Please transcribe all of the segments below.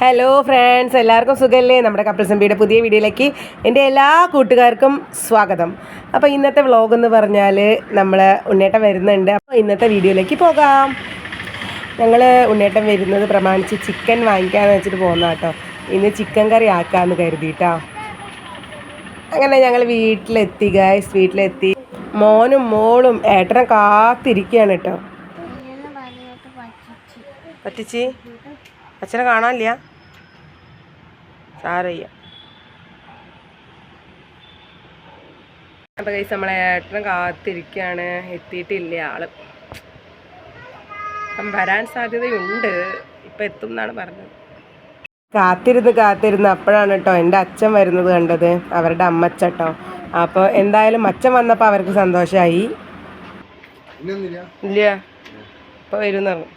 Hello friends, എല്ലാവർക്കും സുഖമല്ലേ? നമ്മുടെ കപ്പിൾസ് എംപിയുടെ പുതിയ വീഡിയോയിലേക്ക് എൻ്റെ എല്ലാ കൂട്ടുകാർക്കും സ്വാഗതം. അപ്പോൾ ഇന്നത്തെ വ്ളോഗ് എന്ന് പറഞ്ഞാൽ നമ്മൾ ഉണ്ണേട്ടൻ വരുന്നുണ്ട്. അപ്പോൾ ഇന്നത്തെ വീഡിയോയിലേക്ക് പോകാം. ഞങ്ങൾ ഉണ്ണേട്ടൻ വരുന്നത് പ്രമാണിച്ച് ചിക്കൻ വാങ്ങിക്കാമെന്ന് വെച്ചിട്ട് പോകുന്ന കേട്ടോ. ഇന്ന് ചിക്കൻ കറി ആക്കാമെന്ന് കരുതിയിട്ടോ. അങ്ങനെ ഞങ്ങൾ വീട്ടിലെത്തി ഗൈസ്. വീട്ടിലെത്തി മോനും മോളും ഏട്ടനെ കാത്തിരിക്കുകയാണ് കേട്ടോ. പറ്റിച്ച് അച്ഛനെ കാണാനില്ല, സാരയ്യ. അപ്പോൾ കഴിച്ച് നമ്മളെ ഏട്ടനെ കാത്തിരിക്കുകയാണ്. എത്തിയിട്ടില്ല ആള്. അപ്പം വരാൻ സാധ്യതയുണ്ട്. ഇപ്പം എത്തും എന്നാണ് പറഞ്ഞത്. കാത്തിരുന്ന് അപ്പോഴാണ് കേട്ടോ എൻ്റെ അച്ഛൻ വരുന്നത് കണ്ടത്. അവരുടെ അമ്മച്ച കേട്ടോ. അപ്പോൾ എന്തായാലും അച്ഛൻ വന്നപ്പോൾ അവർക്ക് സന്തോഷമായി. ഇല്ല, ഇപ്പോൾ വരും എന്ന് പറഞ്ഞു.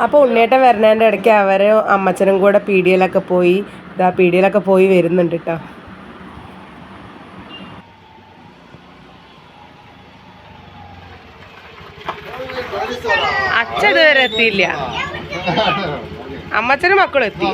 അപ്പോൾ ഉണ്ണേട്ടൻ വരുന്നതിൻ്റെ ഇടയ്ക്ക് അവരും അമ്മച്ചനും കൂടെ പീടികയിലൊക്കെ പോയി വരുന്നുണ്ട് കേട്ടോ. അച്ഛൻ ഇതുവരെ എത്തിയില്ല, അമ്മച്ചനും മക്കളും എത്തി.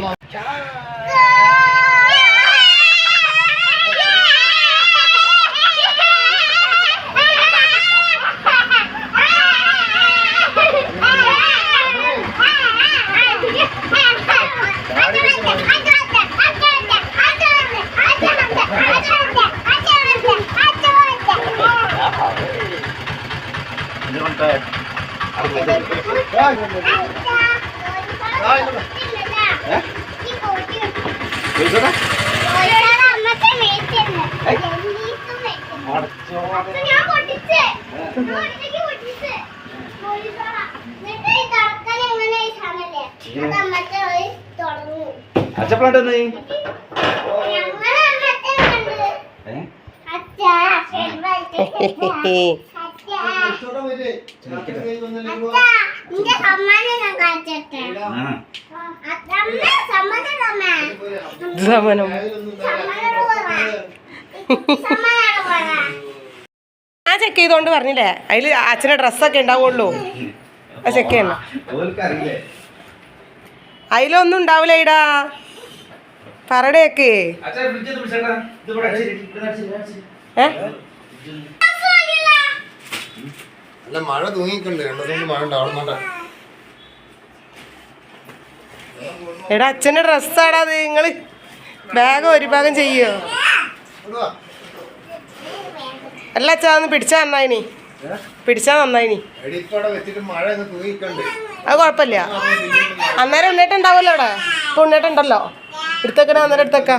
ഞാൻ ചെക്ക് ചെയ്തോണ്ട് പറഞ്ഞില്ലേ, അതിൽ അച്ഛൻ്റെ ഡ്രസ്സൊക്കെ ഉണ്ടാവുള്ളൂ. അത് ചെക്ക് ചെയ്യണം. അതിലൊന്നും ഉണ്ടാവില്ല. ഇടാ പറടേക്ക് മഴ തൂങ്ങിക്കണ്ട്. എടാ അച്ഛൻ്റെ ഡ്രസ്സാടാ അത്. നിങ്ങള് ബാഗ് ഒരു ഭാഗം ചെയ്യോ? അല്ല അച്ഛാ, ഒന്ന് പിടിച്ചാ നന്നായിനി. അത് കുഴപ്പമില്ല. അന്നേരം ഉണ്ണേട്ടുണ്ടാവല്ലോ അവിടെ. ഇപ്പൊ ഉണ്ണേട്ടുണ്ടല്ലോ. എടുത്തേക്കണ അന്നേരം എടുത്തേക്ക.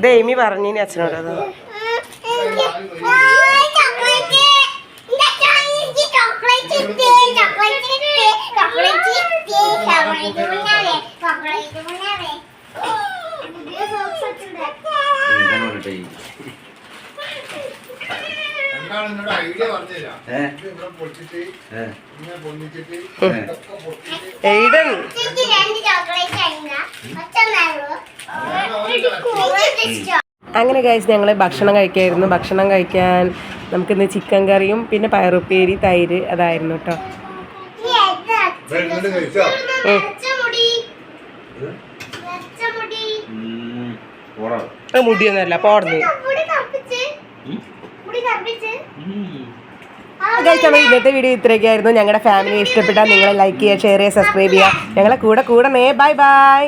ദേമി പറഞ്ഞിനി അച്ഛനോട് അത്. അങ്ങനെ ഗൈസ് ഞങ്ങൾ ഭക്ഷണം കഴിക്കായിരുന്നു. ഭക്ഷണം കഴിക്കാൻ നമുക്കിന്ന് ചിക്കൻ കറിയും പിന്നെ പയറുപ്പേരി, തൈര് അതായിരുന്നു കേട്ടോ. മുടിയൊന്നുമല്ല, പോർന്ന് ഗൈസ്. നമ്മൾ ഇന്നത്തെ വീഡിയോ ഇത്രയൊക്കെയായിരുന്നു. ഞങ്ങളുടെ ഫാമിലി ഇഷ്ടപ്പെട്ടാൽ നിങ്ങൾ ലൈക്ക് ചെയ്യുക, ഷെയർ ചെയ്യുക, സബ്സ്ക്രൈബ് ചെയ്യുക. ഞങ്ങളെ കൂടെ ബൈ ബൈ.